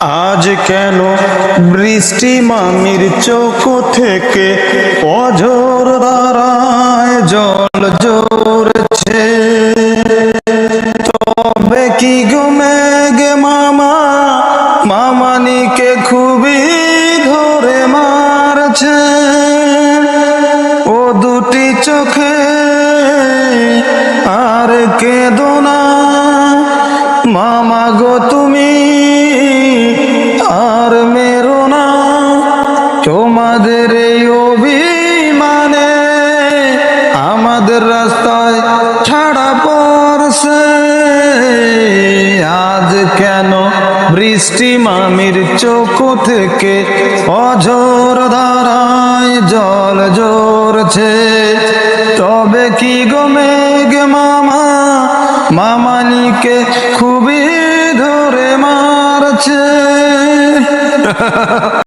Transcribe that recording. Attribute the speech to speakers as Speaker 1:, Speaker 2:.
Speaker 1: আজ কেন বৃষ্টি মামির চোখ থেকে অঝোর ধারায় জল ঝরছে? তবে কি গো মেঘে মামা মামানিকে খুবই ধরে মারছে। ও দুটি চোখে আর কেঁদো না মামা গো, তুমি আর মেরো না। তোমাদের এই অভিমানে আমাদের রাস্তায় ছাড়া পড়ছে। আজ কেন বৃষ্টি মামির চোখ থেকে অঝোর ধারায় জল ঝরছে? তবে কি গো মেঘ মামা মামানিকে খুবই ধরে মারছে।